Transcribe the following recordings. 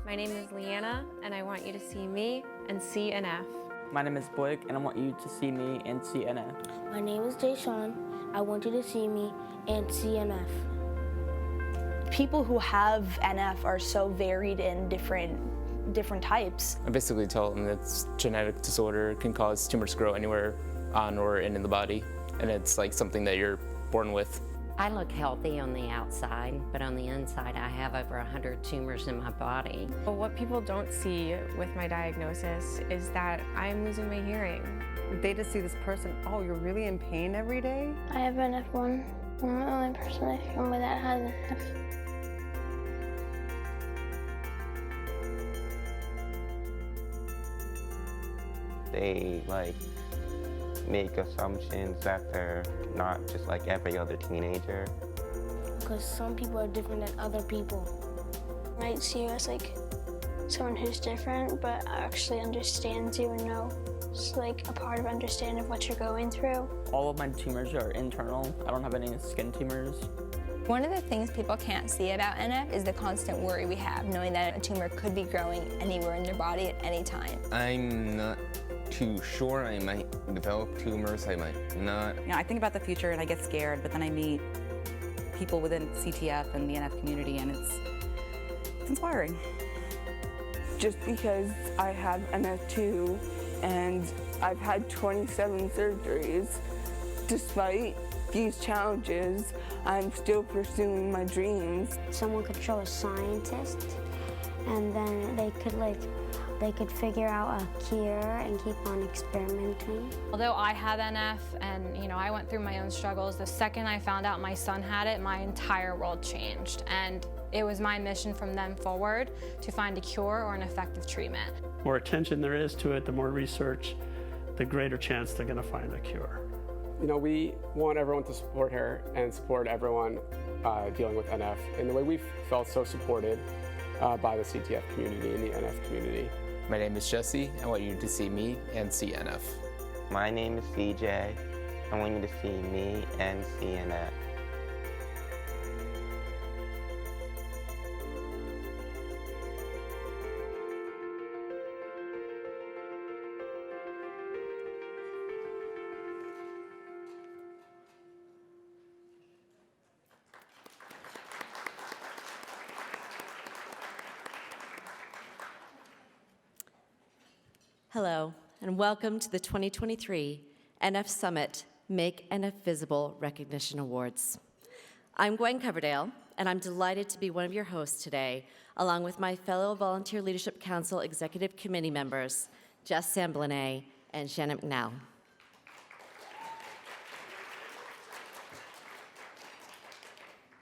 My name is Leanna, and I want you to see me and see an F. My name is Blake, and I want you to see me and see an F. My name is Jayshawn. I want you to see me and see an F. People who have NF are so varied in different types. I basically tell them it's genetic disorder, can cause tumors to grow anywhere on or in the body, and it's like something that you're born with. I look healthy on the outside, but on the inside I have over 100 tumors in my body. But what people don't see with my diagnosis is that I'm losing my hearing. They just see this person, oh, you're really in pain every day? I have an F1. I'm the only person in my family that has an F. They make assumptions that they're not just like every other teenager. Because some people are different than other people. Might see you as someone who's different, but actually understands you and knows a part of understanding of what you're going through. All of my tumors are internal. I don't have any skin tumors. One of the things people can't see about NF is the constant worry we have, knowing that a tumor could be growing anywhere in their body at any time. I'm not too sure. I might develop tumors, I might not. I think about the future and I get scared, but then I meet people within CTF and the NF community, and it's inspiring. Just because I have NF2 and I've had 27 surgeries, despite these challenges, I'm still pursuing my dreams. Someone could show a scientist, and then they could figure out a cure and keep on experimenting. Although I have NF and I went through my own struggles, the second I found out my son had it, my entire world changed. And it was my mission from then forward to find a cure or an effective treatment. The more attention there is to it, the more research, the greater chance they're going to find a cure. We want everyone to support her and support everyone dealing with NF in the way we've felt so supported by the CTF community and the NF community. My name is Jesse. I want you to see me and see NF. My name is CJ. I want you to see me and see an F. Hello, and welcome to the 2023 NF Summit Make NF Visible Recognition Awards. I'm Gwen Coverdale, and I'm delighted to be one of your hosts today, along with my fellow Volunteer Leadership Council Executive Committee members, Jess Samblanet and Shannon McNow.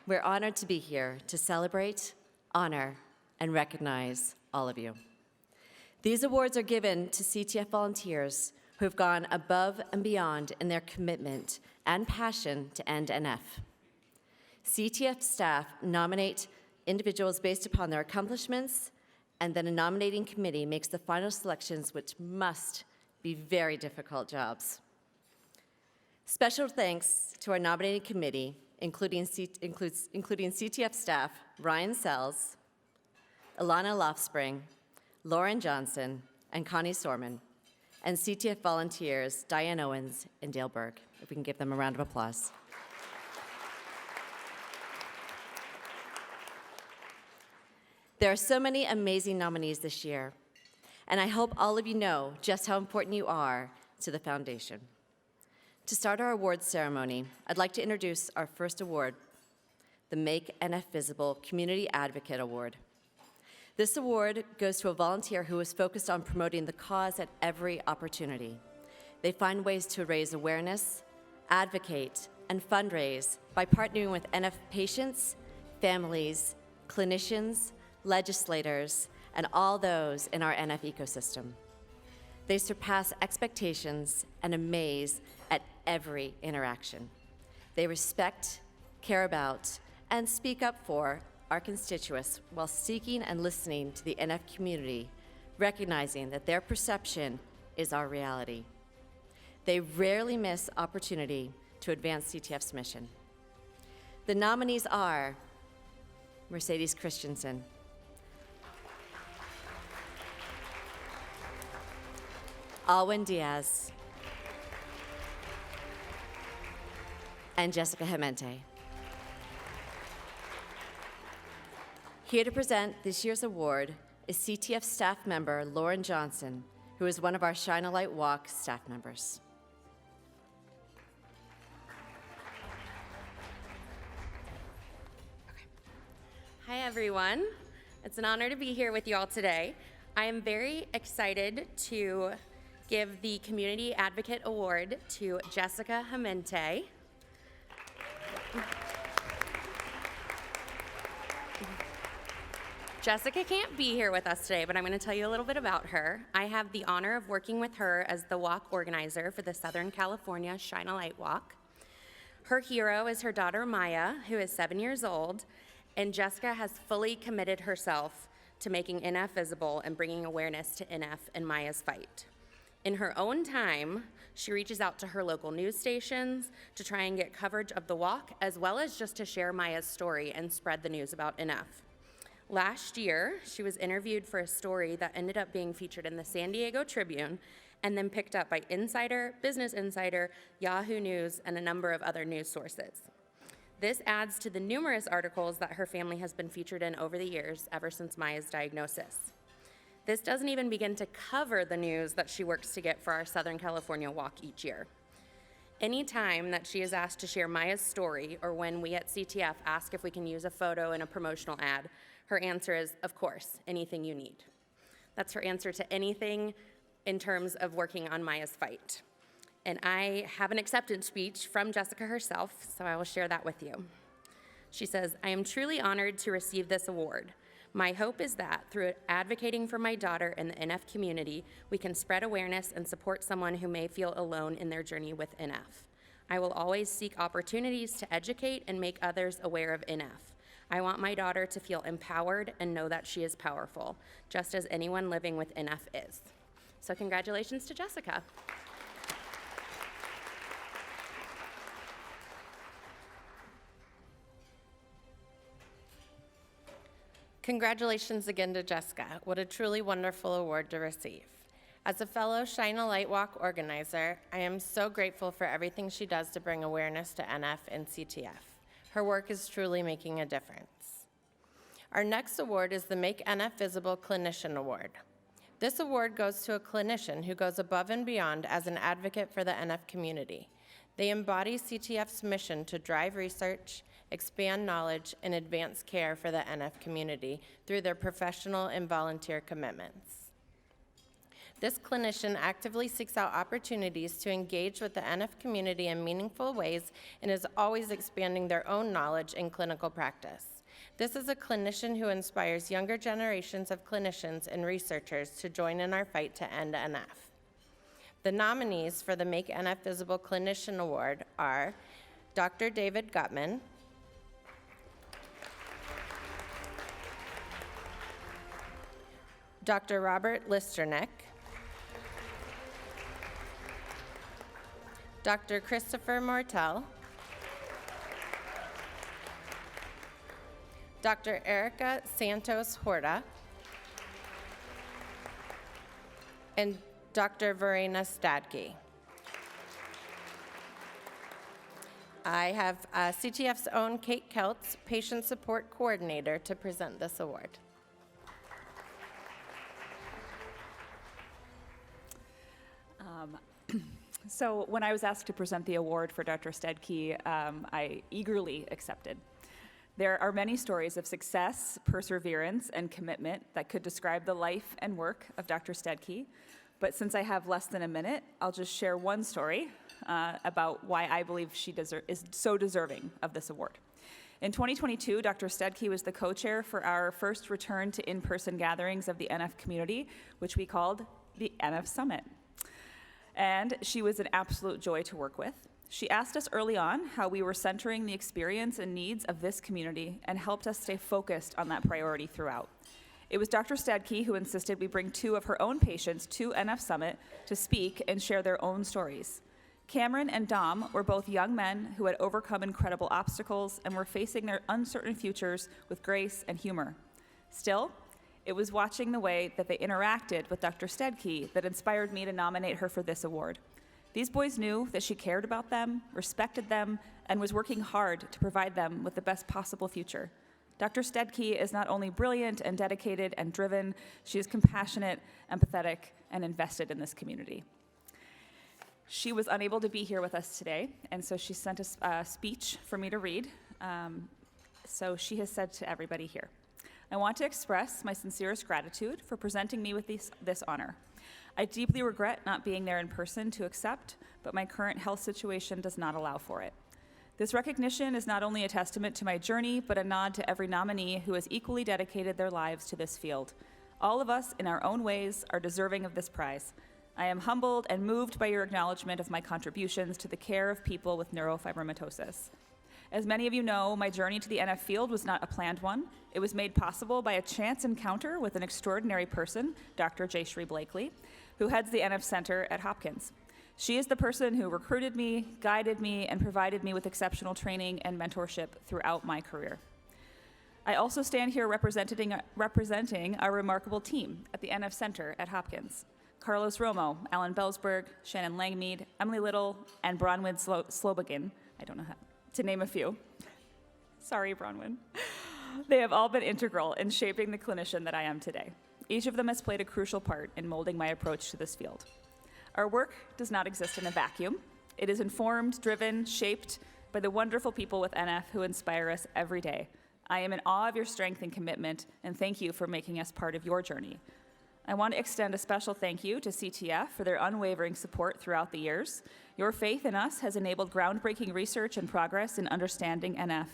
We're honored to be here to celebrate, honor, and recognize all of you. These awards are given to CTF volunteers who have gone above and beyond in their commitment and passion to end NF. CTF staff nominate individuals based upon their accomplishments, and then a nominating committee makes the final selections, which must be very difficult jobs. Special thanks to our nominating committee, including CTF staff Ryan Sells, Ilana Lofspring, Lauren Johnson, and Connie Sorman, and CTF volunteers Diane Owens and Dale Berg. If we can give them a round of applause. There are so many amazing nominees this year, and I hope all of you know just how important you are to the foundation. To start our awards ceremony, I'd like to introduce our first award, the Make NF Visible Community Advocate Award. This award goes to a volunteer who is focused on promoting the cause at every opportunity. They find ways to raise awareness, advocate, and fundraise by partnering with NF patients, families, clinicians, legislators, and all those in our NF ecosystem. They surpass expectations and amaze at every interaction. They respect, care about, and speak up for our constituents while seeking and listening to the NF community, recognizing that their perception is our reality. They rarely miss opportunity to advance CTF's mission. The nominees are Mercedes Christensen, Alwyn Diaz, and Jessica Jimente. Here to present this year's award is CTF staff member Lauren Johnson, who is one of our Shine a Light Walk staff members. Hi, everyone. It's an honor to be here with you all today. I am very excited to give the Community Advocate Award to Jessica Jimente. Jessica can't be here with us today, but I'm going to tell you a little bit about her. I have the honor of working with her as the walk organizer for the Southern California Shine a Light Walk. Her hero is her daughter, Maya, who is 7 years old, and Jessica has fully committed herself to making NF visible and bringing awareness to NF and Maya's fight. In her own time, she reaches out to her local news stations to try and get coverage of the walk, as well as just to share Maya's story and spread the news about NF. Last year, she was interviewed for a story that ended up being featured in the San Diego Tribune and then picked up by Insider, Business Insider, Yahoo News, and a number of other news sources. This adds to the numerous articles that her family has been featured in over the years, ever since Maya's diagnosis. This doesn't even begin to cover the news that she works to get for our Southern California walk each year. Any time that she is asked to share Maya's story, or when we at CTF ask if we can use a photo in a promotional ad, her answer is, of course, anything you need. That's her answer to anything in terms of working on Maya's fight. And I have an acceptance speech from Jessica herself, so I will share that with you. She says, "I am truly honored to receive this award. My hope is that through advocating for my daughter and the NF community, we can spread awareness and support someone who may feel alone in their journey with NF. I will always seek opportunities to educate and make others aware of NF. I want my daughter to feel empowered and know that she is powerful, just as anyone living with NF is." So congratulations to Jessica. Congratulations again to Jessica. What a truly wonderful award to receive. As a fellow Shine a Light Walk organizer, I am so grateful for everything she does to bring awareness to NF and CTF. Her work is truly making a difference. Our next award is the Make NF Visible Clinician Award. This award goes to a clinician who goes above and beyond as an advocate for the NF community. They embody CTF's mission to drive research, expand knowledge, and advance care for the NF community through their professional and volunteer commitments. This clinician actively seeks out opportunities to engage with the NF community in meaningful ways and is always expanding their own knowledge in clinical practice. This is a clinician who inspires younger generations of clinicians and researchers to join in our fight to end NF. The nominees for the Make NF Visible Clinician Award are Dr. David Gutman, Dr. Robert Listernick, Dr. Christopher Mortel, Dr. Erica Santos Horta, and Dr. Verena Stadke. I have CTF's own Kate Keltz, Patient Support Coordinator, to present this award. So when I was asked to present the award for Dr. Stadke, I eagerly accepted. There are many stories of success, perseverance, and commitment that could describe the life and work of Dr. Stadke, but since I have less than a minute, I'll just share one story about why I believe she is so deserving of this award. In 2022, Dr. Stadke was the co-chair for our first return to in-person gatherings of the NF community, which we called the NF Summit. And she was an absolute joy to work with. She asked us early on how we were centering the experience and needs of this community and helped us stay focused on that priority throughout. It was Dr. Stadke who insisted we bring 2 of her own patients to NF Summit to speak and share their own stories. Cameron and Dom were both young men who had overcome incredible obstacles and were facing their uncertain futures with grace and humor. Still, It was watching the way that they interacted with Dr. Stedke that inspired me to nominate her for this award. These boys knew that she cared about them, respected them, and was working hard to provide them with the best possible future. Dr. Stedke is not only brilliant and dedicated and driven, she is compassionate, empathetic, and invested in this community. She was unable to be here with us today, and so she sent a speech for me to read. So she has said to everybody here, I want to express my sincerest gratitude for presenting me with this honor. I deeply regret not being there in person to accept, but my current health situation does not allow for it. This recognition is not only a testament to my journey, but a nod to every nominee who has equally dedicated their lives to this field. All of us, in our own ways, are deserving of this prize. I am humbled and moved by your acknowledgement of my contributions to the care of people with neurofibromatosis. As many of you know, my journey to the NF field was not a planned one. It was made possible by a chance encounter with an extraordinary person, Dr. Jayshree Blakely, who heads the NF Center at Hopkins. She is the person who recruited me, guided me, and provided me with exceptional training and mentorship throughout my career. I also stand here representing our remarkable team at the NF Center at Hopkins. Carlos Romo, Alan Bellsberg, Shannon Langmead, Emily Little, and Bronwyn Slobogin, I don't know how, to name a few. Sorry, Bronwyn. They have all been integral in shaping the clinician that I am today. Each of them has played a crucial part in molding my approach to this field. Our work does not exist in a vacuum. It is informed, driven, shaped by the wonderful people with NF who inspire us every day. I am in awe of your strength and commitment, and thank you for making us part of your journey. I want to extend a special thank you to CTF for their unwavering support throughout the years. Your faith in us has enabled groundbreaking research and progress in understanding NF.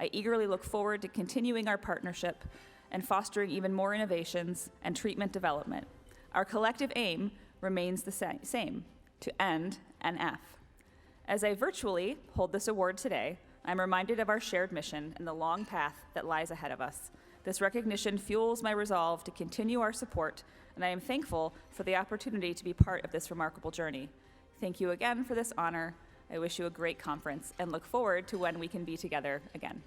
I eagerly look forward to continuing our partnership and fostering even more innovations and treatment development. Our collective aim remains the same, to end NF. As I virtually hold this award today, I'm reminded of our shared mission and the long path that lies ahead of us. This recognition fuels my resolve to continue our support, and I am thankful for the opportunity to be part of this remarkable journey. Thank you again for this honor. I wish you a great conference and look forward to when we can be together again.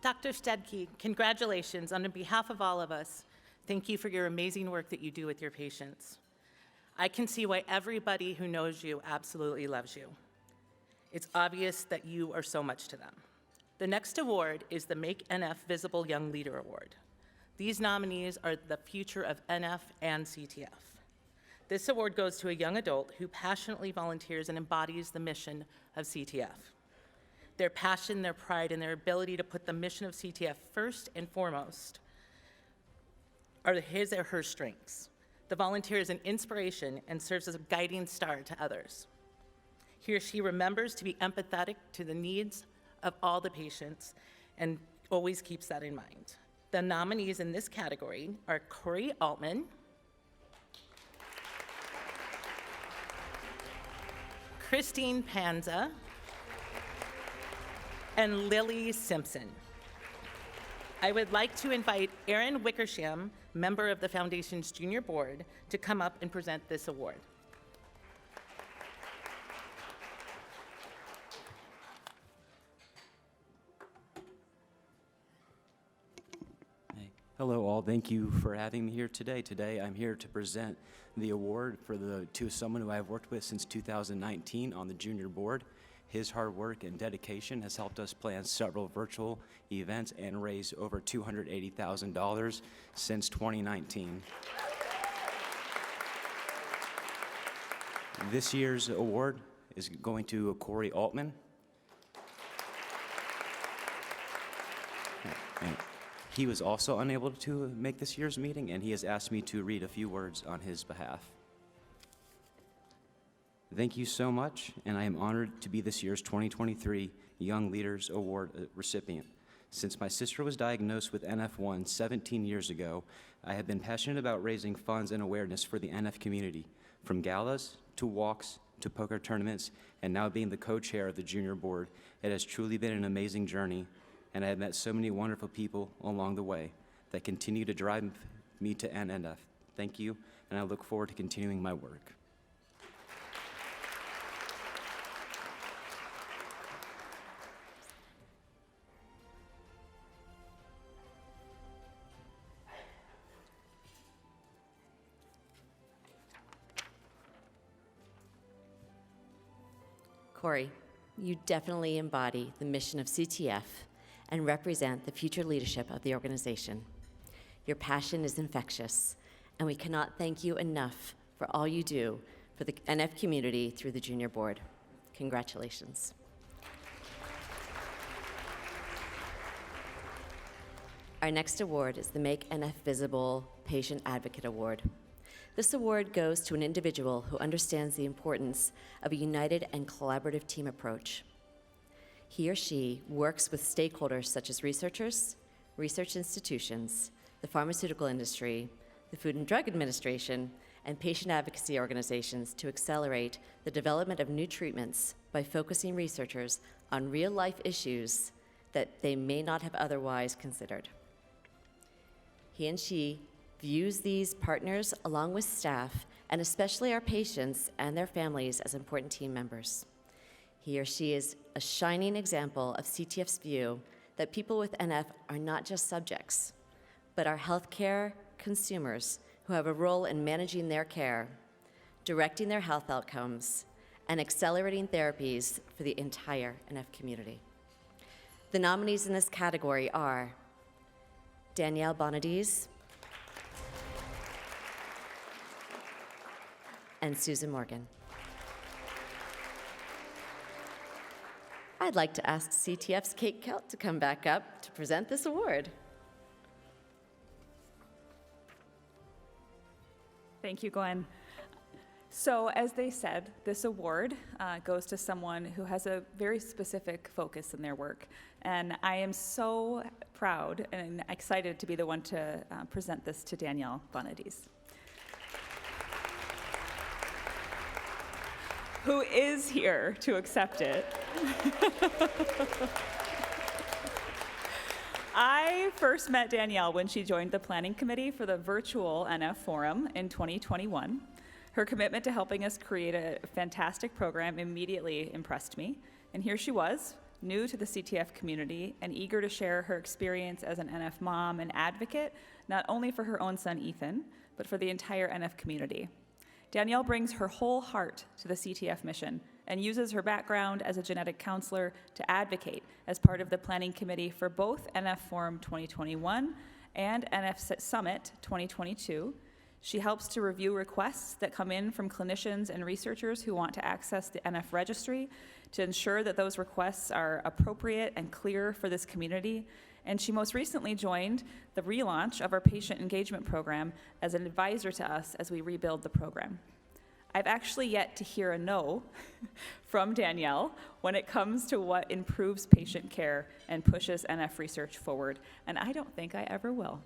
Dr. Stedke, congratulations on behalf of all of us. Thank you for your amazing work that you do with your patients. I can see why everybody who knows you absolutely loves you. It's obvious that you are so much to them. The next award is the Make NF Visible Young Leader Award. These nominees are the future of NF and CTF. This award goes to a young adult who passionately volunteers and embodies the mission of CTF. Their passion, their pride, and their ability to put the mission of CTF first and foremost are his or her strengths. The volunteer is an inspiration and serves as a guiding star to others. He or she remembers to be empathetic to the needs of all the patients and always keeps that in mind. The nominees in this category are Corey Altman, Christine Panza, and Lily Simpson. I would like to invite Erin Wickersham, member of the Foundation's Junior Board, to come up and present this award. Hello all, thank you for having me here today. Today I'm here to present the award to someone who I've worked with since 2019 on the Junior Board. His hard work and dedication has helped us plan several virtual events and raise over $280,000 since 2019. This year's award is going to Corey Altman. He was also unable to make this year's meeting, and he has asked me to read a few words on his behalf. Thank you so much, and I am honored to be this year's 2023 Young Leaders Award recipient. Since my sister was diagnosed with NF1 17 years ago, I have been passionate about raising funds and awareness for the NF community, from galas to walks to poker tournaments, and now being the co-chair of the Junior Board. It has truly been an amazing journey, and I have met so many wonderful people along the way that continue to drive me to NF. Thank you, and I look forward to continuing my work. Corey, you definitely embody the mission of CTF and represent the future leadership of the organization. Your passion is infectious, and we cannot thank you enough for all you do for the NF community through the Junior Board. Congratulations. Our next award is the Make NF Visible Patient Advocate Award. This award goes to an individual who understands the importance of a united and collaborative team approach. He or she works with stakeholders such as researchers, research institutions, the pharmaceutical industry, the Food and Drug Administration, and patient advocacy organizations to accelerate the development of new treatments by focusing researchers on real-life issues that they may not have otherwise considered. He and she views these partners along with staff, and especially our patients and their families, as important team members. He or she is a shining example of CTF's view that people with NF are not just subjects, but are healthcare consumers who have a role in managing their care, directing their health outcomes, and accelerating therapies for the entire NF community. The nominees in this category are Danielle Bonadies and Susan Morgan. I'd like to ask CTF's Kate Kelt to come back up to present this award. Thank you, Glenn. So as they said, this award goes to someone who has a very specific focus in their work. And I am so proud and excited to be the one to present this to Danielle Bonadies, who is here to accept it. I first met Danielle when she joined the planning committee for the virtual NF Forum in 2021. Her commitment to helping us create a fantastic program immediately impressed me. And here she was, new to the CTF community and eager to share her experience as an NF mom and advocate, not only for her own son, Ethan, but for the entire NF community. Danielle brings her whole heart to the CTF mission and uses her background as a genetic counselor to advocate as part of the planning committee for both NF Forum 2021 and NF Summit 2022. She helps to review requests that come in from clinicians and researchers who want to access the NF registry to ensure that those requests are appropriate and clear for this community. And she most recently joined the relaunch of our patient engagement program as an advisor to us as we rebuild the program. I've actually yet to hear a no from Danielle when it comes to what improves patient care and pushes NF research forward, and I don't think I ever will.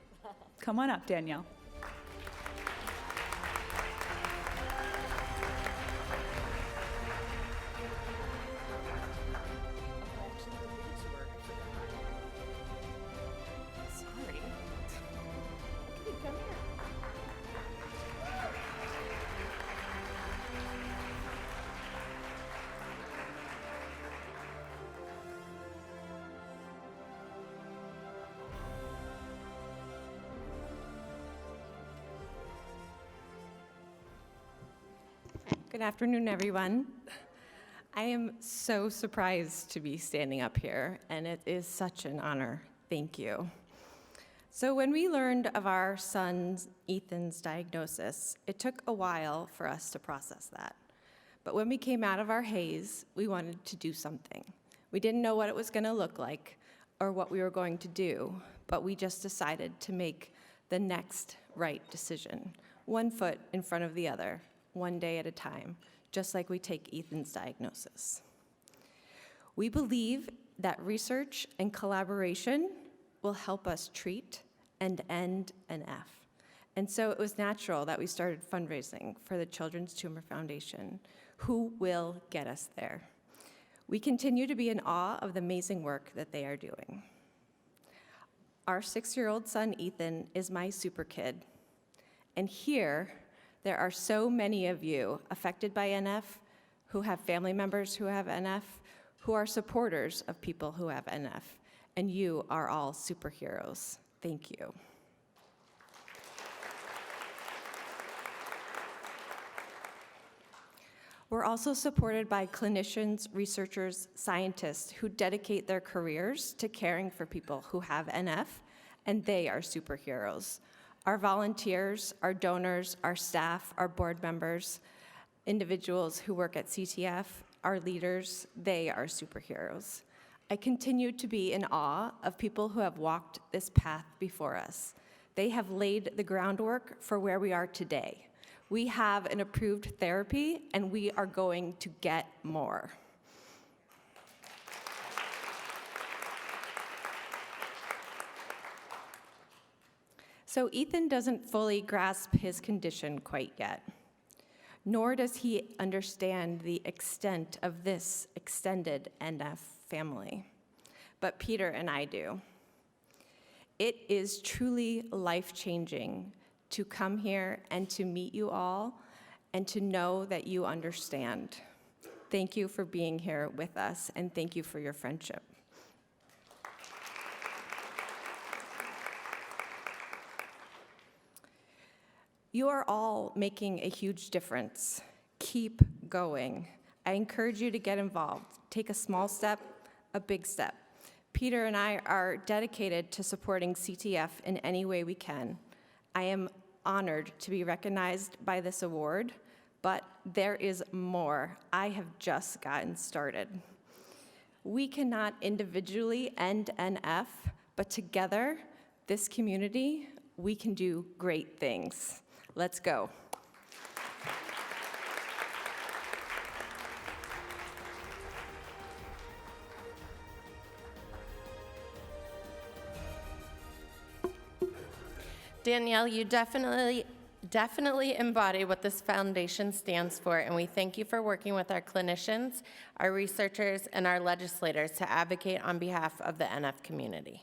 Come on up, Danielle. Good afternoon, everyone. I am so surprised to be standing up here, and it is such an honor. Thank you. So when we learned of our son Ethan's diagnosis, it took a while for us to process that. But when we came out of our haze, we wanted to do something. We didn't know what it was going to look like or what we were going to do, but we just decided to make the next right decision, one foot in front of the other, one day at a time, just like we take Ethan's diagnosis. We believe that research and collaboration will help us treat and end NF. And so it was natural that we started fundraising for the Children's Tumor Foundation, who will get us there. We continue to be in awe of the amazing work that they are doing. Our 6-year-old son, Ethan, is my super kid. And here, there are so many of you affected by NF, who have family members who have NF, who are supporters of people who have NF, and you are all superheroes. Thank you. We're also supported by clinicians, researchers, scientists who dedicate their careers to caring for people who have NF, and they are superheroes. Our volunteers, our donors, our staff, our board members, individuals who work at CTF, our leaders, they are superheroes. I continue to be in awe of people who have walked this path before us. They have laid the groundwork for where we are today. We have an approved therapy, and we are going to get more. So Ethan doesn't fully grasp his condition quite yet, nor does he understand the extent of this extended NF family. But Peter and I do. It is truly life-changing to come here and to meet you all and to know that you understand. Thank you for being here with us, and thank you for your friendship. You are all making a huge difference. Keep going. I encourage you to get involved. Take a small step, a big step. Peter and I are dedicated to supporting CTF in any way we can. I am honored to be recognized by this award, but there is more. I have just gotten started. We cannot individually end NF, but together, this community, we can do great things. Let's go. Danielle, you definitely embody what this foundation stands for, and we thank you for working with our clinicians, our researchers, and our legislators to advocate on behalf of the NF community.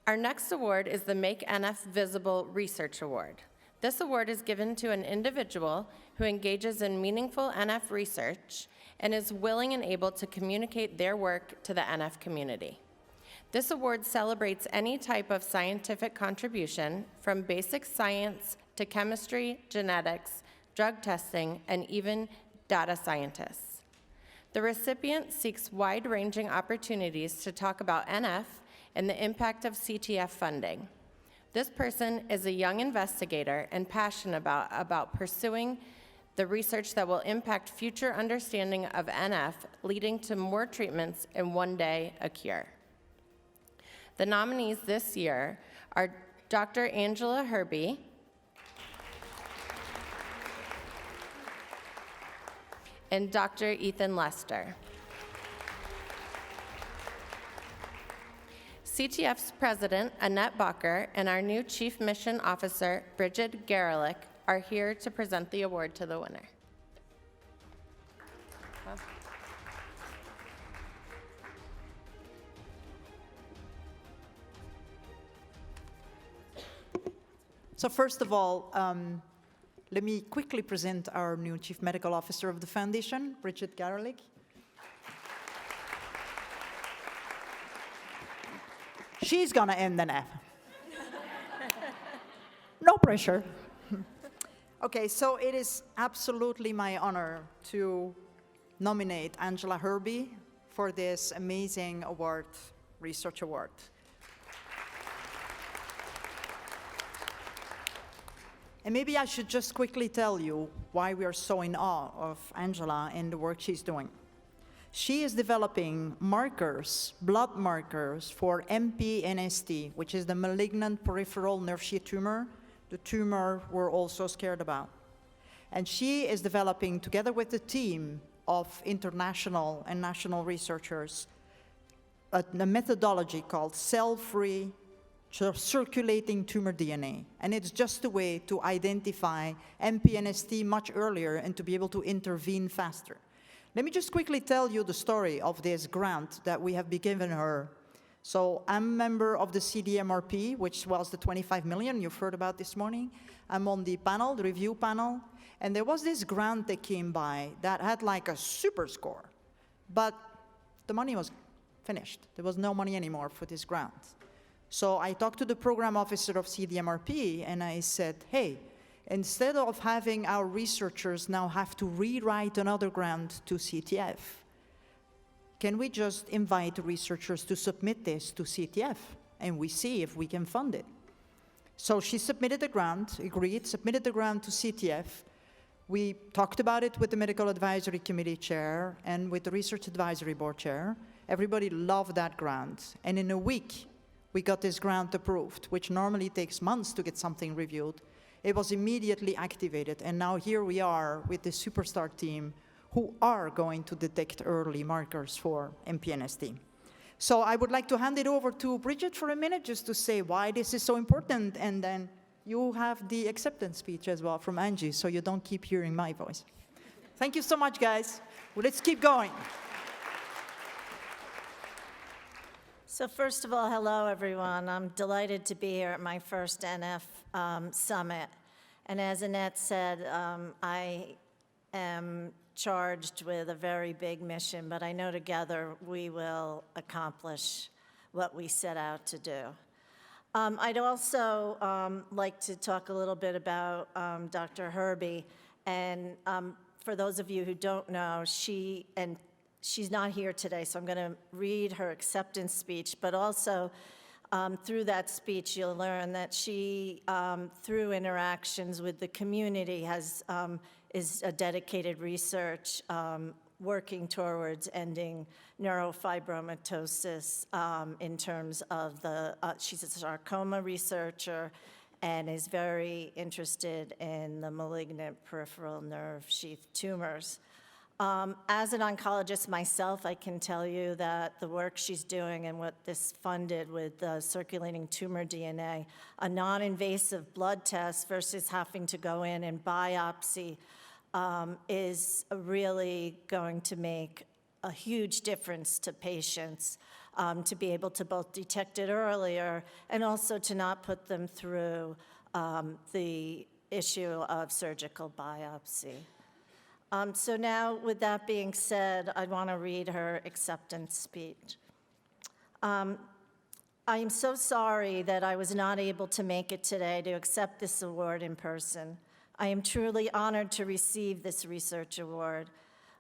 Our next award is the Make NF Visible Research Award. This award is given to an individual who engages in meaningful NF research and is willing and able to communicate their work to the NF community. This award celebrates any type of scientific contribution, from basic science to chemistry, genetics, drug testing, and even data scientists. The recipient seeks wide-ranging opportunities to talk about NF and the impact of CTF funding. This person is a young investigator and passionate about pursuing the research that will impact future understanding of NF, leading to more treatments and one day a cure. The nominees this year are Dr. Angela Herbie, and Dr. Ethan Lester. CTF's president, Annette Bacher, and our new chief mission officer, Bridget Garelick, are here to present the award to the winner. So first of all, let me quickly present our new Chief Medical Officer of the Foundation, Bridget Garelick. She's gonna end NF. No pressure. Okay, so it is absolutely my honor to nominate Angela Herbie for this amazing award, research award. And maybe I should just quickly tell you why we are so in awe of Angela and the work she's doing. She is developing markers, blood markers for MPNST, which is the malignant peripheral nerve sheath tumor, the tumor we're all so scared about. And she is developing, together with a team of international and national researchers, a methodology called cell-free circulating tumor DNA. And it's just a way to identify MPNST much earlier and to be able to intervene faster. Let me just quickly tell you the story of this grant that we have been given her. So I'm a member of the CDMRP, which was the 25 million you've heard about this morning. I'm on the panel, the review panel, and there was this grant that came by that had like a super score, but the money was finished. There was no money anymore for this grant. So I talked to the program officer of CDMRP and I said, hey, Instead of having our researchers now have to rewrite another grant to CTF, can we just invite researchers to submit this to CTF and we see if we can fund it? So she submitted the grant, agreed, submitted the grant to CTF. We talked about it with the Medical Advisory Committee chair and with the Research Advisory Board chair. Everybody loved that grant. And in a week, we got this grant approved, which normally takes months to get something reviewed. It was immediately activated. And now here we are with the Superstar team who are going to detect early markers for MPNST. So I would like to hand it over to Bridget for a minute just to say why this is so important, and then you have the acceptance speech as well from Angie, so you don't keep hearing my voice. Thank you so much, guys. Well, let's keep going. So first of all, hello, everyone. I'm delighted to be here at my first NF Summit. And as Annette said, I am charged with a very big mission, but I know together we will accomplish what we set out to do. I'd also like to talk a little bit about Dr. Herbie. And for those of you who don't know, she's not here today, so I'm going to read her acceptance speech, but also through that speech, you'll learn that she, through interactions with the community, is a dedicated research working towards ending neurofibromatosis in terms of she's a sarcoma researcher and is very interested in the malignant peripheral nerve sheath tumors. As an oncologist myself, I can tell you that the work she's doing and what this funded with the circulating tumor DNA, a non-invasive blood test versus having to go in and biopsy, is really going to make a huge difference to patients, to be able to both detect it earlier and also to not put them through the issue of surgical biopsy. So now, with that being said, I want to read her acceptance speech. I am so sorry that I was not able to make it today to accept this award in person. I am truly honored to receive this research award.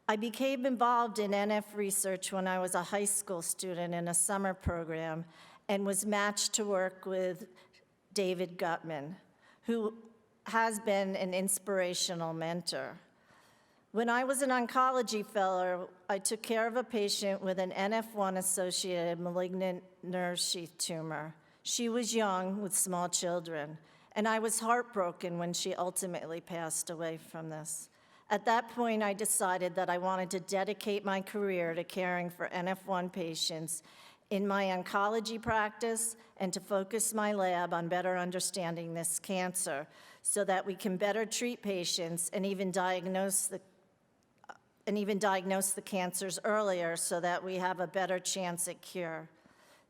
I became involved in NF research when I was a high school student in a summer program and was matched to work with David Gutman, who has been an inspirational mentor. When I was an oncology fellow, I took care of a patient with an NF1-associated malignant nerve sheath tumor. She was young with small children, and I was heartbroken when she ultimately passed away from this. At that point, I decided that I wanted to dedicate my career to caring for NF1 patients in my oncology practice and to focus my lab on better understanding this cancer so that we can better treat patients and even diagnose the cancers earlier so that we have a better chance at cure.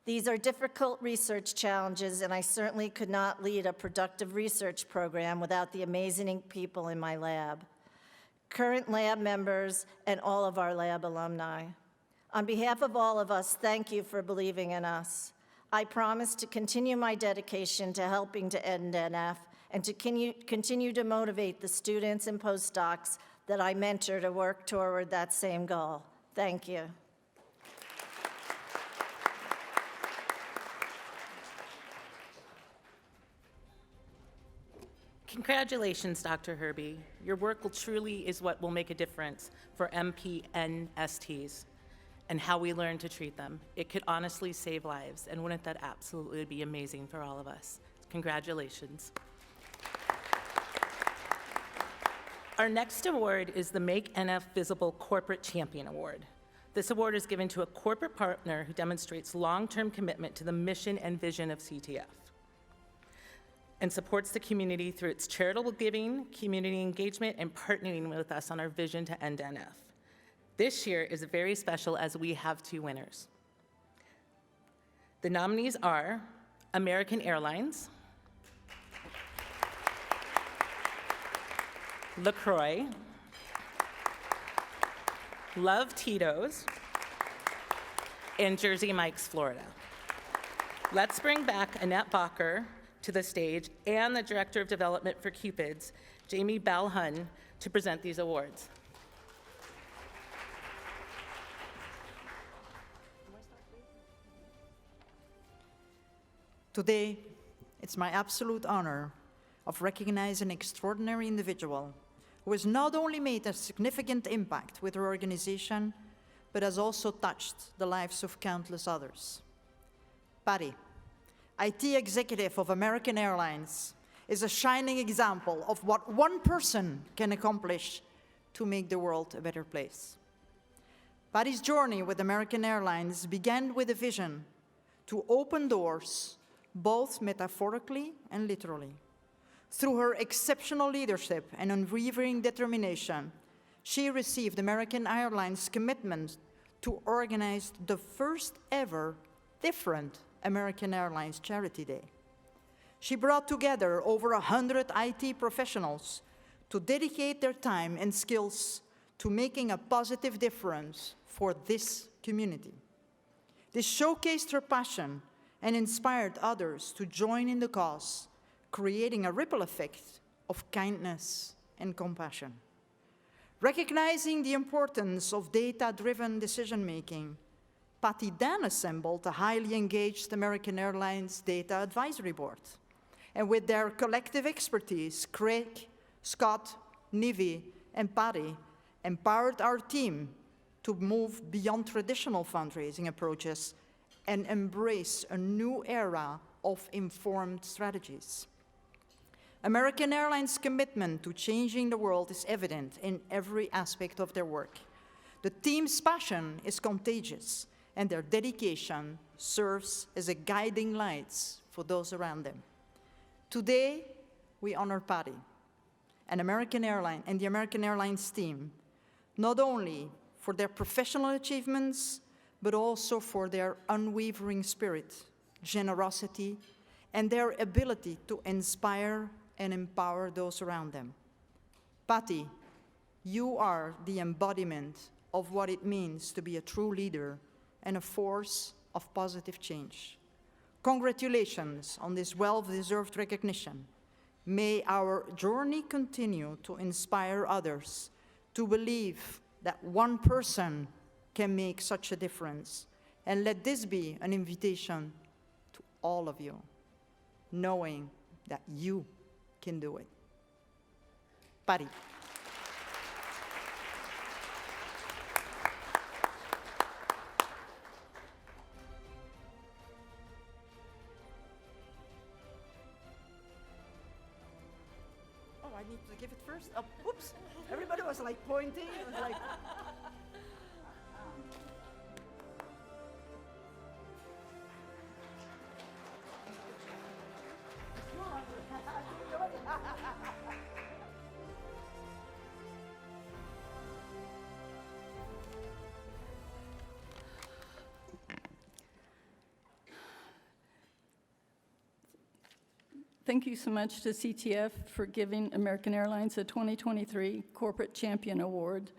These are difficult research challenges, and I certainly could not lead a productive research program without the amazing people in my lab, current lab members, and all of our lab alumni. On behalf of all of us, thank you for believing in us. I promise to continue my dedication to helping to end NF and to continue to motivate the students and postdocs that I mentor to work toward that same goal. Thank you. Congratulations, Dr. Herbie. Your work truly is what will make a difference for MPNSTs and how we learn to treat them. It could honestly save lives, and wouldn't that absolutely be amazing for all of us? Congratulations. Our next award is the Make NF Visible Corporate Champion Award. This award is given to a corporate partner who demonstrates long-term commitment to the mission and vision of CTF and supports the community through its charitable giving, community engagement, and partnering with us on our vision to end NF. This year is very special as we have two winners. The nominees are American Airlines, LaCroix, Love Tito's, and Jersey Mike's, Florida. Let's bring back Annette Bacher to the stage and the Director of Development for Cupids, Jamie Balhun, to present these awards. Today, it's my absolute honor of recognizing an extraordinary individual who has not only made a significant impact with her organization, but has also touched the lives of countless others. Patty, IT executive of American Airlines, is a shining example of what one person can accomplish to make the world a better place. Patty's journey with American Airlines began with a vision to open doors, both metaphorically and literally. Through her exceptional leadership and unwavering determination, she received American Airlines' commitment to organize the first ever different American Airlines Charity Day. She brought together over 100 IT professionals to dedicate their time and skills to making a positive difference for this community. This showcased her passion and inspired others to join in the cause, creating a ripple effect of kindness and compassion. Recognizing the importance of data-driven decision-making, Patty then assembled a highly engaged American Airlines Data Advisory Board. And with their collective expertise, Craig, Scott, Nivi, and Patty empowered our team to move beyond traditional fundraising approaches and embrace a new era of informed strategies. American Airlines' commitment to changing the world is evident in every aspect of their work. The team's passion is contagious, and their dedication serves as a guiding light for those around them. Today, we honor Patty and the American Airlines team, not only for their professional achievements, but also for their unwavering spirit, generosity, and their ability to inspire and empower those around them. Patty, you are the embodiment of what it means to be a true leader and a force of positive change. Congratulations on this well-deserved recognition. May our journey continue to inspire others to believe that one person can make such a difference. And let this be an invitation to all of you, knowing that you can do it. Patty. Oh, I need to give it first? Oh, oops. Everybody was like pointing. It was like... Thank you so much to CTF for giving American Airlines a 2023 Corporate Champion Award.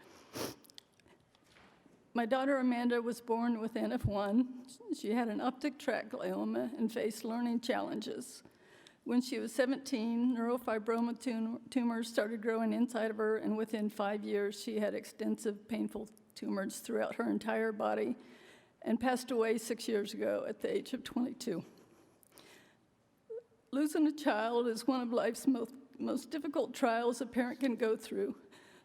My daughter Amanda was born with NF1. She had an optic tract glioma and faced learning challenges. When she was 17, neurofibroma tumors started growing inside of her, and within 5 years, she had extensive painful tumors throughout her entire body and passed away 6 years ago at the age of 22. Losing a child is one of life's most difficult trials a parent can go through.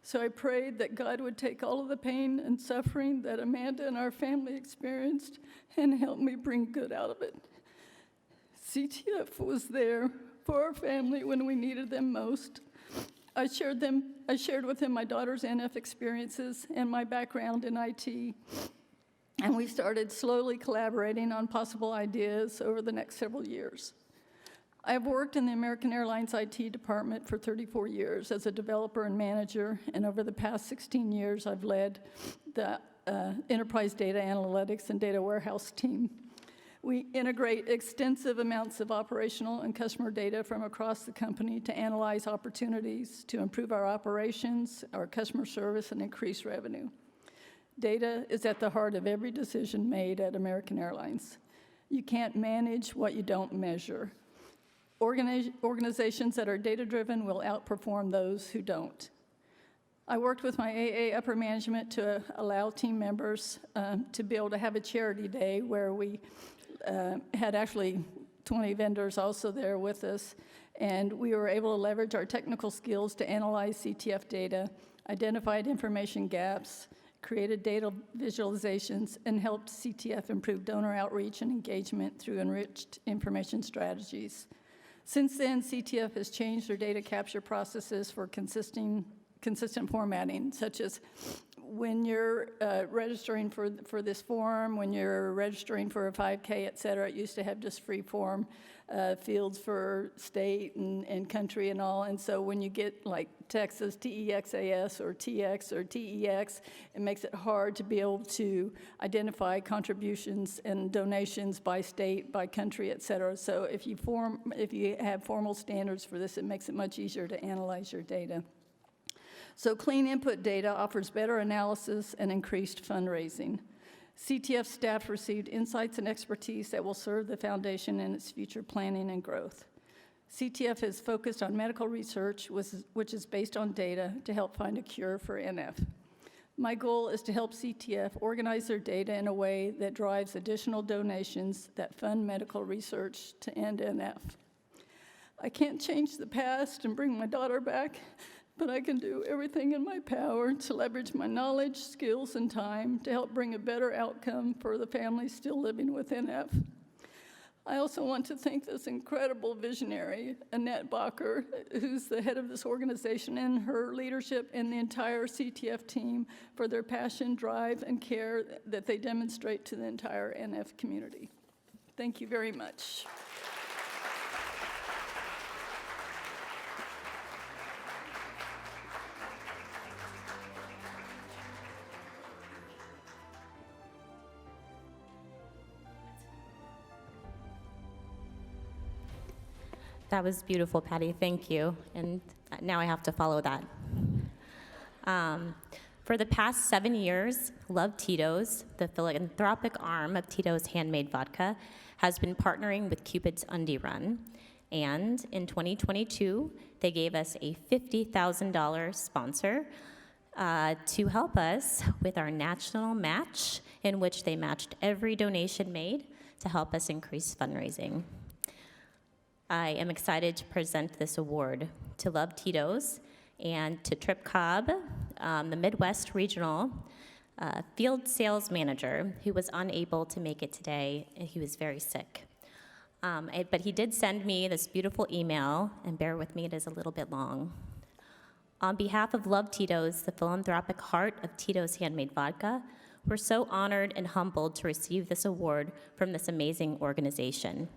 So I prayed that God would take all of the pain and suffering that Amanda and our family experienced and help me bring good out of it. CTF was there for our family when we needed them most. I shared with him my daughter's NF experiences and my background in IT. And we started slowly collaborating on possible ideas over the next several years. I have worked in the American Airlines IT department for 34 years as a developer and manager, and over the past 16 years, I've led the enterprise data analytics and data warehouse team. We integrate extensive amounts of operational and customer data from across the company to analyze opportunities to improve our operations, our customer service, and increase revenue. Data is at the heart of every decision made at American Airlines. You can't manage what you don't measure. Organizations that are data-driven will outperform those who don't. I worked with my AA upper management to allow team members to be able to have a charity day where we had actually 20 vendors also there with us, and we were able to leverage our technical skills to analyze CTF data, identified information gaps, created data visualizations, and helped CTF improve donor outreach and engagement through enriched information strategies. Since then, CTF has changed their data capture processes for consistent formatting, such as when you're registering for this form, when you're registering for a 5K, et cetera. It used to have just free form fields for state and country and all. And so when you get like Texas, TEXAS or TX or TEX, it makes it hard to be able to identify contributions and donations by state, by country, et cetera. So if you have formal standards for this, it makes it much easier to analyze your data. So clean input data offers better analysis and increased fundraising. CTF staff received insights and expertise that will serve the foundation in its future planning and growth. CTF is focused on medical research, which is based on data to help find a cure for NF. My goal is to help CTF organize their data in a way that drives additional donations that fund medical research to end NF. I can't change the past and bring my daughter back, but I can do everything in my power to leverage my knowledge, skills, and time to help bring a better outcome for the families still living with NF. I also want to thank this incredible visionary, Annette Bacher, who's the head of this organization, and her leadership and the entire CTF team for their passion, drive, and care that they demonstrate to the entire NF community. Thank you very much. That was beautiful, Patty. Thank you. And now I have to follow that. For the past 7 years, Love Tito's, the philanthropic arm of Tito's Handmade Vodka, has been partnering with Cupid's Undie Run. And in 2022, they gave us a $50,000 sponsor to help us with our national match, in which they matched every donation made to help us increase fundraising. I am excited to present this award to Love Tito's and to Trip Cobb, the Midwest Regional Field Sales Manager, who was unable to make it today. He was very sick. But he did send me this beautiful email, and bear with me, it is a little bit long. On behalf of Love Tito's, the philanthropic heart of Tito's Handmade Vodka, we're so honored and humbled to receive this award from this amazing organization.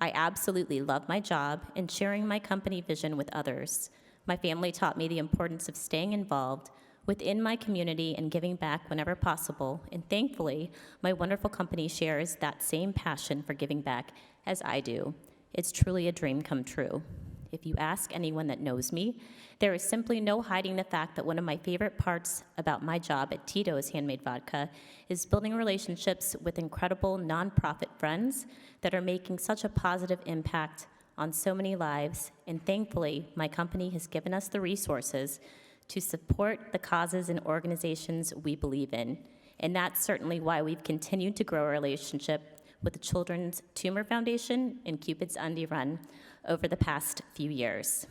I absolutely love my job and sharing my company vision with others. My family taught me the importance of staying involved within my community and giving back whenever possible, and thankfully, my wonderful company shares that same passion for giving back as I do. It's truly a dream come true. If you ask anyone that knows me, there is simply no hiding the fact that one of my favorite parts about my job at Tito's Handmade Vodka is building relationships with incredible nonprofit friends that are making such a positive impact on so many lives, and thankfully, my company has given us the resources to support the causes and organizations we believe in, and that's certainly why we've continued to grow our relationship with the Children's Tumor Foundation and Cupid's Undie Run over the past few years.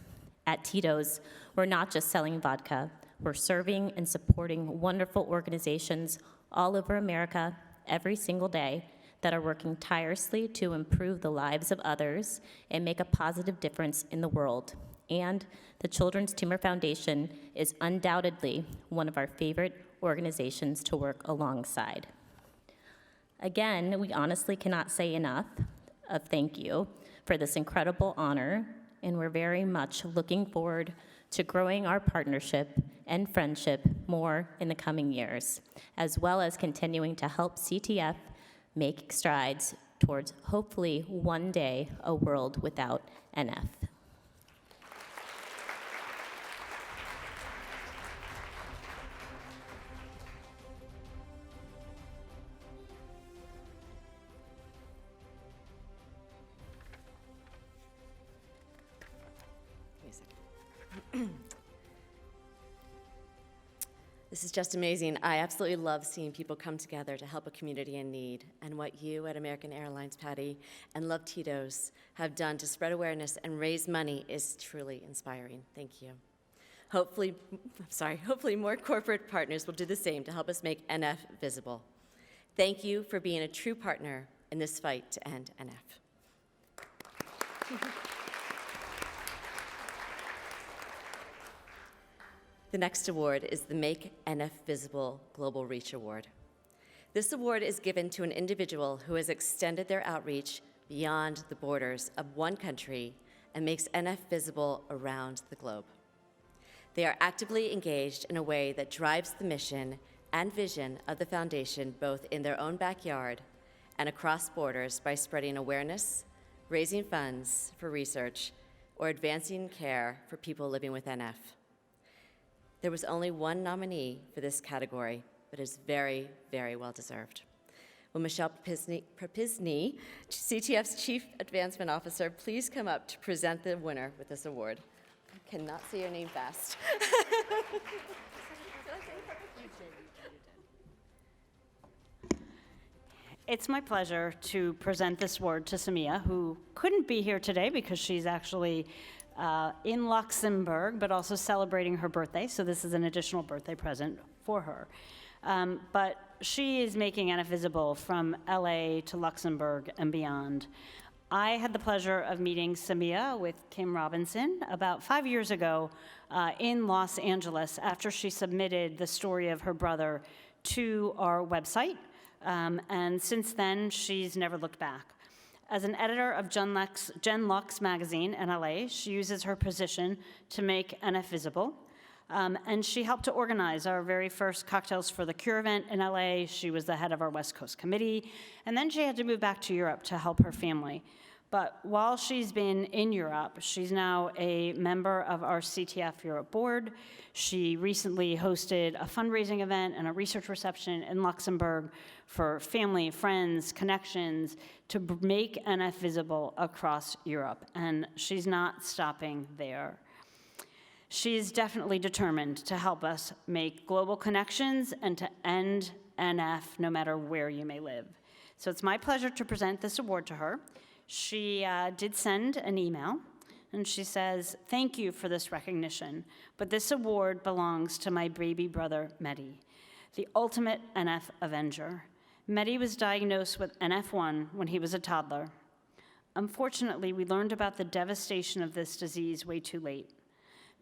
At Tito's, we're not just selling vodka, we're serving and supporting wonderful organizations all over America every single day that are working tirelessly to improve the lives of others and make a positive difference in the world. And the Children's Tumor Foundation is undoubtedly one of our favorite organizations to work alongside. Again, we honestly cannot say enough of thank you for this incredible honor, and we're very much looking forward to growing our partnership and friendship more in the coming years, as well as continuing to help CTF make strides towards hopefully one day a world without NF. This is just amazing. I absolutely love seeing people come together to help a community in need. And what you at American Airlines, Patty, and Love Tito's have done to spread awareness and raise money is truly inspiring. Thank you. Hopefully more corporate partners will do the same to help us make NF visible. Thank you for being a true partner in this fight to end NF. The next award is the Make NF Visible Global Reach Award. This award is given to an individual who has extended their outreach beyond the borders of one country and makes NF visible around the globe. They are actively engaged in a way that drives the mission and vision of the foundation both in their own backyard and across borders by spreading awareness, raising funds for research, or advancing care for people living with NF. There was only one nominee for this category, but is very, very well deserved. Will Michelle Propizny, CTF's Chief Advancement Officer, please come up to present the winner with this award? I cannot say your name fast. It's my pleasure to present this award to Samia, who couldn't be here today because she's actually in Luxembourg, but also celebrating her birthday, so this is an additional birthday present for her. But she is making NF visible from LA to Luxembourg and beyond. I had the pleasure of meeting Samia with Kim Robinson about 5 years ago in Los Angeles after she submitted the story of her brother to our website, and since then, she's never looked back. As an editor of Gen Lux magazine in LA, she uses her position to make NF visible. And she helped to organize our very first Cocktails for the Cure event in LA. She was the head of our West Coast committee. And then she had to move back to Europe to help her family. But while she's been in Europe, she's now a member of our CTF Europe board. She recently hosted a fundraising event and a research reception in Luxembourg for family, friends, connections to make NF visible across Europe. And she's not stopping there. She's definitely determined to help us make global connections and to end NF no matter where you may live. So it's my pleasure to present this award to her. She did send an email, and she says, "Thank you for this recognition, but this award belongs to my baby brother, Mehdi, the ultimate NF Avenger. Mehdi was diagnosed with NF1 when he was a toddler. Unfortunately, we learned about the devastation of this disease way too late.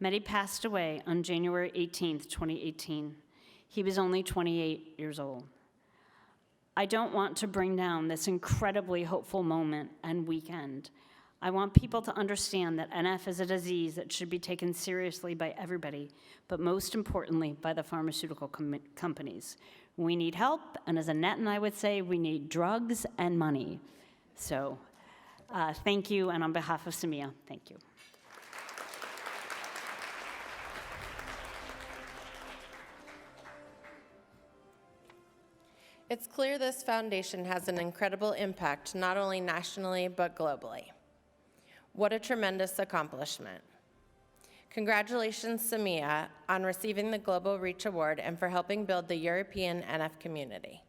Mehdi passed away on January 18th, 2018. He was only 28 years old. I don't want to bring down this incredibly hopeful moment and weekend. I want people to understand that NF is a disease that should be taken seriously by everybody, but most importantly, by the pharmaceutical companies. We need help, and as Annette and I would say, we need drugs and money. So thank you, and on behalf of Samia, thank you. It's clear this foundation has an incredible impact, not only nationally, but globally. What a tremendous accomplishment. Congratulations, Samia, on receiving the Global Reach Award and for helping build the European NF community.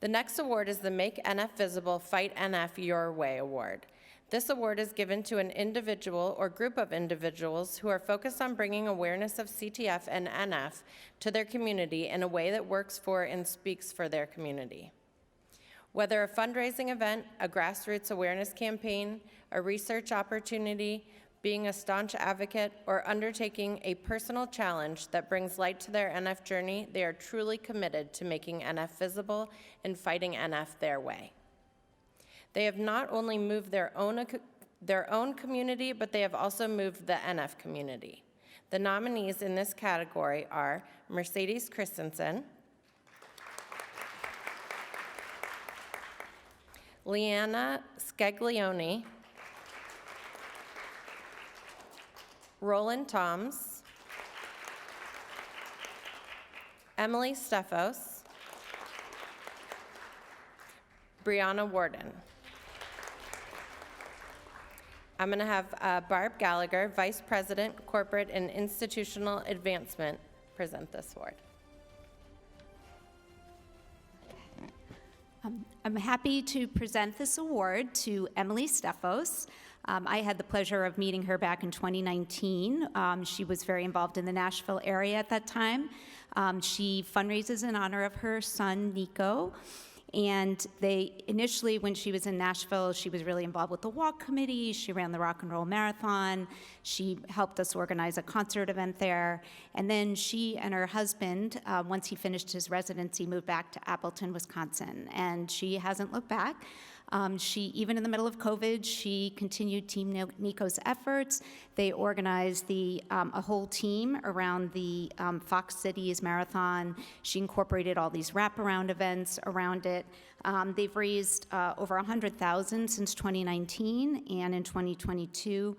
The next award is the Make NF Visible, Fight NF Your Way Award. This award is given to an individual or group of individuals who are focused on bringing awareness of CTF and NF to their community in a way that works for and speaks for their community. Whether a fundraising event, a grassroots awareness campaign, a research opportunity, being a staunch advocate, or undertaking a personal challenge that brings light to their NF journey, they are truly committed to making NF visible and fighting NF their way. They have not only moved their own community, but they have also moved the NF community. The nominees in this category are Mercedes Christensen, Leanna Scaglione, Roland Toms, Emily Steffos, Brianna Warden. I'm going to have Barb Gallagher, Vice President, Corporate and Institutional Advancement, present this award. I'm happy to present this award to Emily Steffos. I had the pleasure of meeting her back in 2019. She was very involved in the Nashville area at that time. She fundraises in honor of her son, Nico. And initially, when she was in Nashville, she was really involved with the walk committee. She ran the Rock and Roll Marathon. She helped us organize a concert event there. And then she and her husband, once he finished his residency, moved back to Appleton, Wisconsin. And she hasn't looked back. Even in the middle of COVID, she continued Team Nico's efforts. They organized a whole team around the Fox Cities Marathon. She incorporated all these wraparound events around it. They've raised over $100,000 since 2019, and in 2022,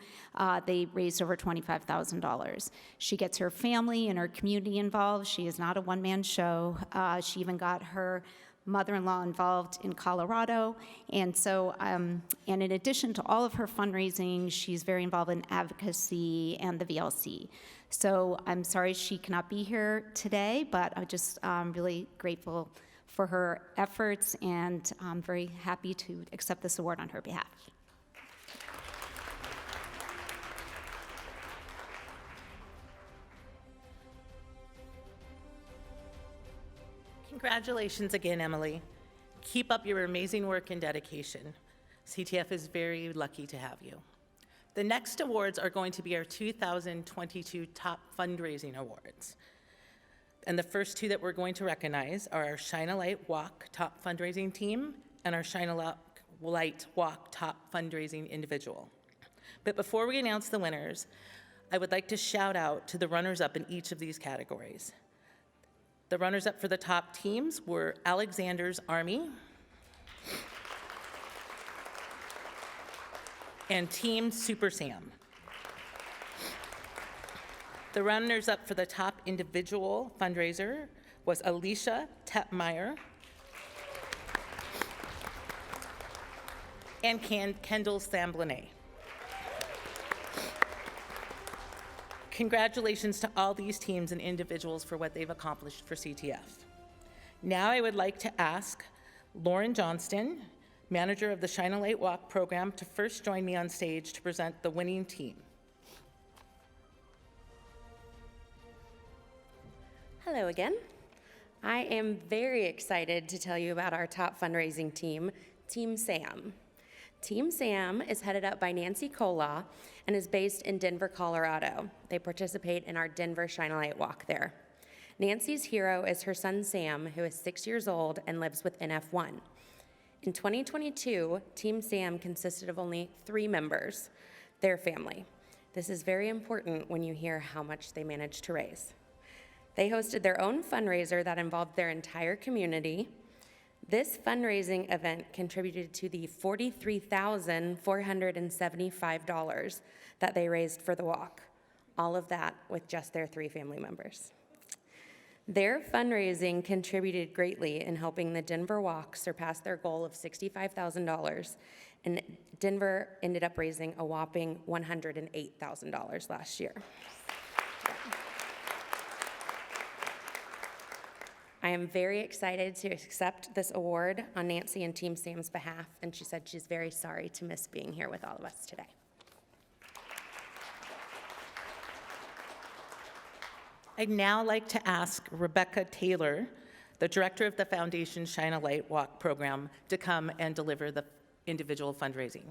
they raised over $25,000. She gets her family and her community involved. She is not a one-man show. She even got her mother-in-law involved in Colorado. And so, and in addition to all of her fundraising, she's very involved in advocacy and the VLC. So I'm sorry she cannot be here today, but I'm just really grateful for her efforts, and I'm very happy to accept this award on her behalf. Congratulations again, Emily. Keep up your amazing work and dedication. CTF is very lucky to have you. The next awards are going to be our 2022 Top Fundraising Awards. And the first two that we're going to recognize are our Shine a Light Walk Top Fundraising Team and our Shine a Light Walk Top Fundraising Individual. But before we announce the winners, I would like to shout out to the runners-up in each of these categories. The runners-up for the top teams were Alexander's Army and Team Super Sam. The runners-up for the top individual fundraiser was Alicia Tepmeyer and Kendall Samblanet. Congratulations to all these teams and individuals for what they've accomplished for CTF. Now I would like to ask Lauren Johnston, manager of the Shine a Light Walk program, to first join me on stage to present the winning team. Hello again. I am very excited to tell you about our top fundraising team, Team Sam. Team Sam is headed up by Nancy Kola and is based in Denver, Colorado. They participate in our Denver Shine a Light Walk there. Nancy's hero is her son Sam, who is 6 years old and lives with NF1. In 2022, Team Sam consisted of only 3 members, their family. This is very important when you hear how much they managed to raise. They hosted their own fundraiser that involved their entire community. This fundraising event contributed to the $43,475 that they raised for the walk, all of that with just their 3 family members. Their fundraising contributed greatly in helping the Denver Walk surpass their goal of $65,000, and Denver ended up raising a whopping $108,000 last year. I am very excited to accept this award on Nancy and Team Sam's behalf, and she said she's very sorry to miss being here with all of us today. I'd now like to ask Rebecca Taylor, the director of the Foundation Shine a Light Walk program, to come and deliver the individual fundraising.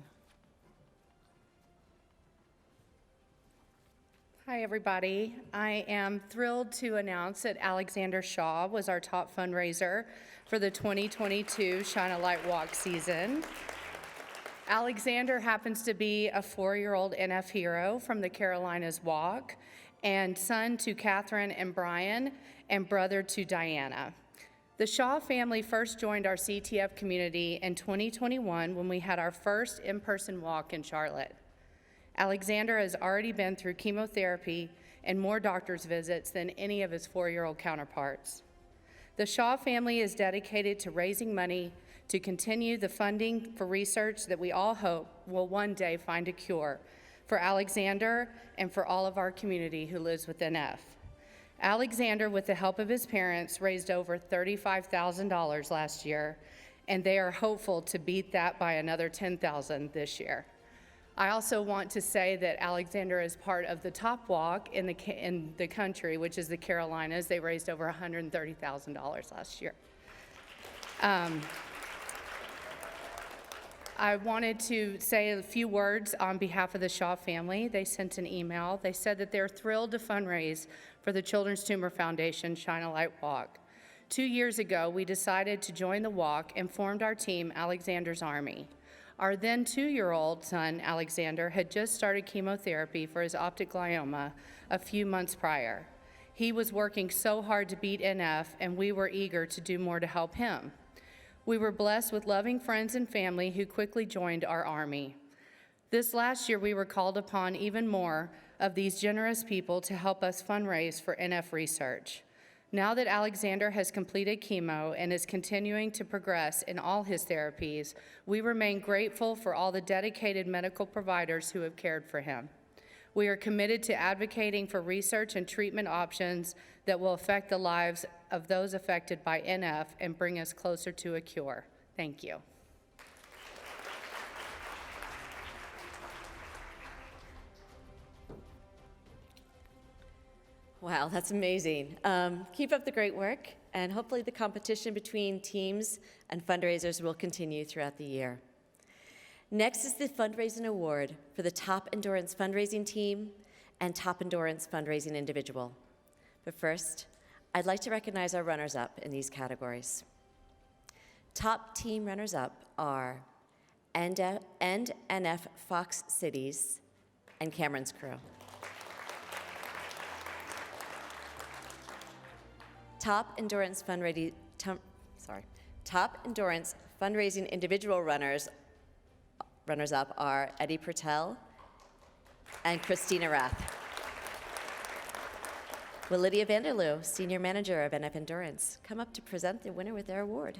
Hi, everybody. I am thrilled to announce that Alexander Shaw was our top fundraiser for the 2022 Shine a Light Walk season. Alexander happens to be a 4-year-old NF hero from the Carolinas Walk and son to Catherine and Brian and brother to Diana. The Shaw family first joined our CTF community in 2021 when we had our first in-person walk in Charlotte. Alexander has already been through chemotherapy and more doctor's visits than any of his 4-year-old counterparts. The Shaw family is dedicated to raising money to continue the funding for research that we all hope will one day find a cure for Alexander and for all of our community who lives with NF. Alexander, with the help of his parents, raised over $35,000 last year, and they are hopeful to beat that by another $10,000 this year. I also want to say that Alexander is part of the top walk in the country, which is the Carolinas. They raised over $130,000 last year. I wanted to say a few words on behalf of the Shaw family. They sent an email. They said that they're thrilled to fundraise for the Children's Tumor Foundation Shine a Light Walk. 2 years ago, we decided to join the walk and formed our team, Alexander's Army. Our then 2-year-old son, Alexander, had just started chemotherapy for his optic glioma a few months prior. He was working so hard to beat NF, and we were eager to do more to help him. We were blessed with loving friends and family who quickly joined our army. This last year, we were called upon even more of these generous people to help us fundraise for NF research. Now that Alexander has completed chemo and is continuing to progress in all his therapies, we remain grateful for all the dedicated medical providers who have cared for him. We are committed to advocating for research and treatment options that will affect the lives of those affected by NF and bring us closer to a cure. Thank you. Wow, that's amazing. Keep up the great work, and hopefully the competition between teams and fundraisers will continue throughout the year. Next is the fundraising award for the Top Endurance Fundraising Team and Top Endurance Fundraising Individual. But first, I'd like to recognize our runners-up in these categories. Top team runners-up are End NF Fox Cities and Cameron's Crew. Top Endurance Fundraising Individual runners-up are Eddie Pertel and Christina Rath. Will Lydia Vanderloo, Senior Manager of NF Endurance, come up to present the winner with their award?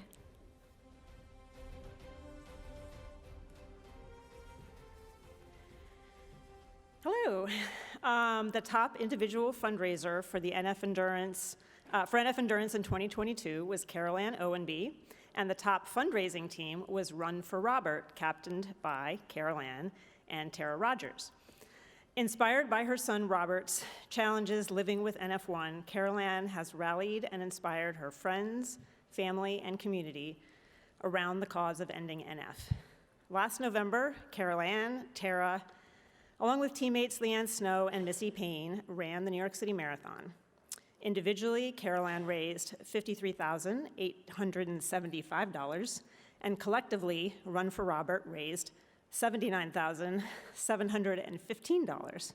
Hello. The top individual fundraiser for the NF Endurance in 2022 was Carol Ann Owenby, and the top fundraising team was Run for Robert, captained by Carol Ann and Tara Rogers. Inspired by her son Robert's challenges living with NF1, Carol Ann has rallied and inspired her friends, family, and community around the cause of ending NF. Last November, Carol Ann, Tara, along with teammates Leanne Snow and Missy Payne, ran the New York City Marathon. Individually, Carol Ann raised $53,875, and collectively, Run for Robert raised $79,715.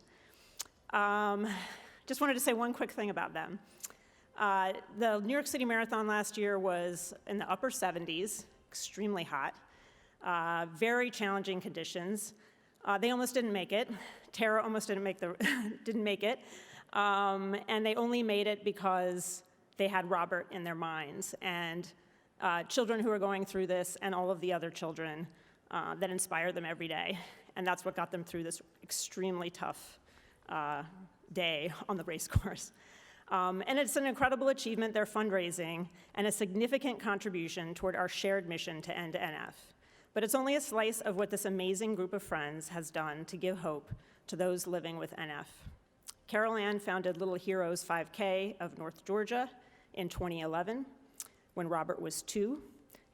Just wanted to say one quick thing about them. The New York City Marathon last year was in the upper 70s, extremely hot, very challenging conditions. They almost didn't make it. Tara almost didn't make it. And they only made it because they had Robert in their minds, and children who are going through this and all of the other children that inspire them every day. And that's what got them through this extremely tough day on the race course. And it's an incredible achievement, their fundraising, and a significant contribution toward our shared mission to end NF. But it's only a slice of what this amazing group of friends has done to give hope to those living with NF. Carol Ann founded Little Heroes 5K of North Georgia in 2011 when Robert was 2,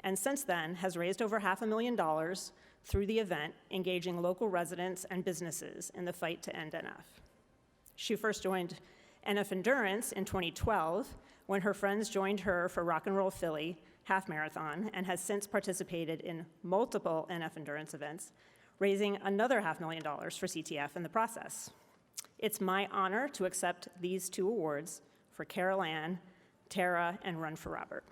and since then has raised over $500,000 through the event, engaging local residents and businesses in the fight to end NF. She first joined NF Endurance in 2012 when her friends joined her for Rock and Roll Philly half marathon, and has since participated in multiple NF Endurance events, raising another $500,000 for CTF in the process. It's my honor to accept these 2 awards for Carol Ann, Tara, and Run for Robert.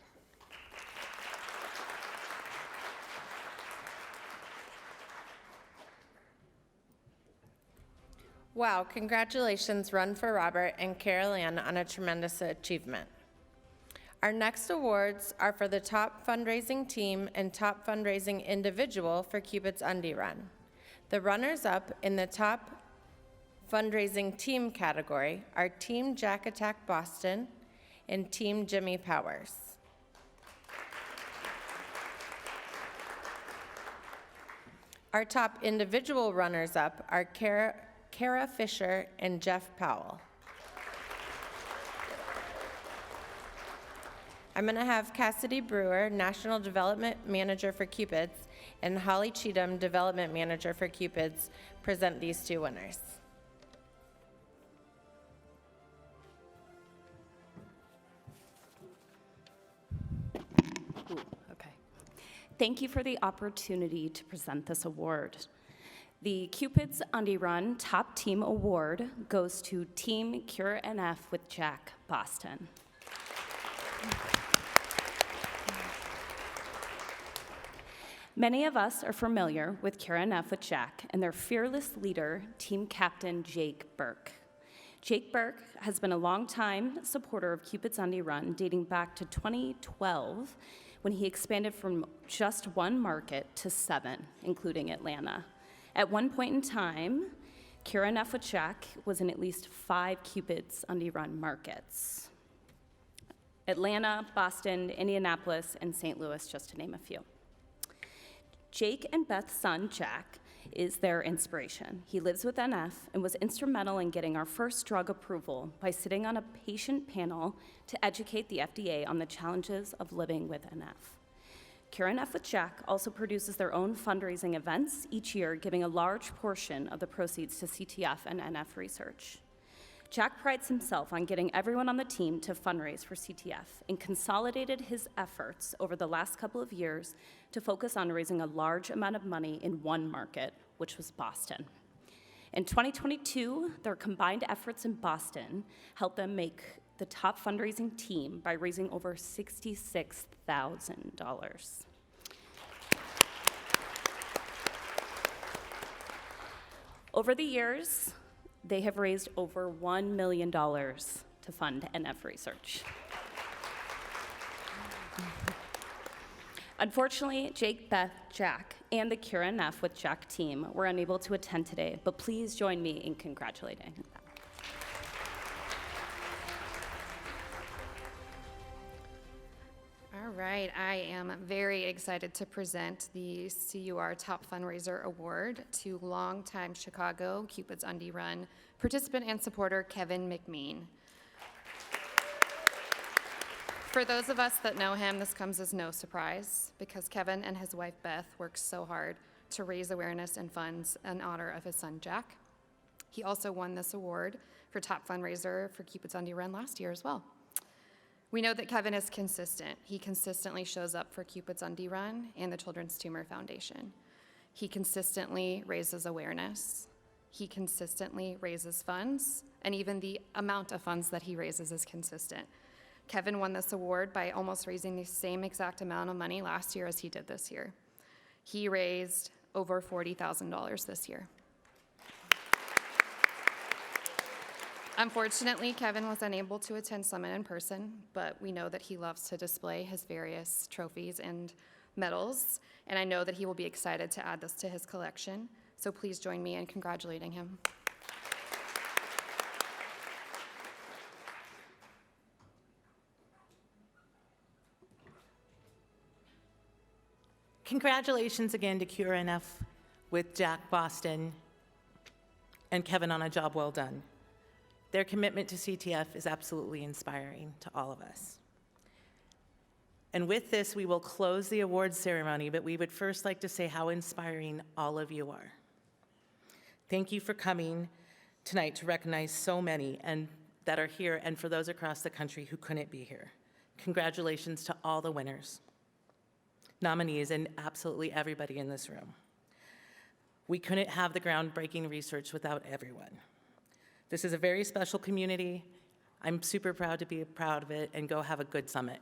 Wow, congratulations, Run for Robert and Carol Ann, on a tremendous achievement. Our next awards are for the top fundraising team and top fundraising individual for Cupid's Undie Run. The runners-up in the top fundraising team category are Team Jack Attack Boston and Team Jimmy Powers. Our top individual runners-up are Kara Fisher and Jeff Powell. I'm going to have Cassidy Brewer, National Development Manager for Cupids, and Holly Cheatham, Development Manager for Cupids, present these two winners. Thank you for the opportunity to present this award. The Cupid's Undie Run Top Team Award goes to Team Cure NF with Jack Boston. Many of us are familiar with Cure NF with Jack and their fearless leader, team captain Jake Burke. Jake Burke has been a longtime supporter of Cupid's Undie Run dating back to 2012, when he expanded from just one market to 7, including Atlanta. At one point in time, Cure NF with Jack was in at least 5 Cupid's Undie Run markets: Atlanta, Boston, Indianapolis, and St. Louis, just to name a few. Jake and Beth's son, Jack, is their inspiration. He lives with NF and was instrumental in getting our first drug approval by sitting on a patient panel to educate the FDA on the challenges of living with NF. Cure NF with Jack also produces their own fundraising events each year, giving a large portion of the proceeds to CTF and NF research. Jack prides himself on getting everyone on the team to fundraise for CTF and consolidated his efforts over the last couple of years to focus on raising a large amount of money in one market, which was Boston. In 2022, their combined efforts in Boston helped them make the top fundraising team by raising over $66,000. Over the years, they have raised over $1 million to fund NF research. Unfortunately, Jake, Beth, Jack, and the Cure NF with Jack team were unable to attend today, but please join me in congratulating them. All right, I am very excited to present the CUR Top Fundraiser Award to longtime Chicago Cupid's Undie Run participant and supporter Kevin McMean. For those of us that know him, this comes as no surprise because Kevin and his wife Beth worked so hard to raise awareness and funds in honor of his son Jack. He also won this award for Top Fundraiser for Cupid's Undie Run last year as well. We know that Kevin is consistent. He consistently shows up for Cupid's Undie Run and the Children's Tumor Foundation. He consistently raises awareness. He consistently raises funds, and even the amount of funds that he raises is consistent. Kevin won this award by almost raising the same exact amount of money last year as he did this year. He raised over $40,000 this year. Unfortunately, Kevin was unable to attend Summit in person, but we know that he loves to display his various trophies and medals, and I know that he will be excited to add this to his collection, so please join me in congratulating him. Congratulations again to Cure NF with Jack Boston and Kevin on a job well done. Their commitment to CTF is absolutely inspiring to all of us. And with this, we will close the awards ceremony, but we would first like to say how inspiring all of you are. Thank you for coming tonight to recognize so many and that are here, and for those across the country who couldn't be here. Congratulations to all the winners, nominees, and absolutely everybody in this room. We couldn't have the groundbreaking research without everyone. This is a very special community. I'm super proud to be a part of it, and go have a good summit.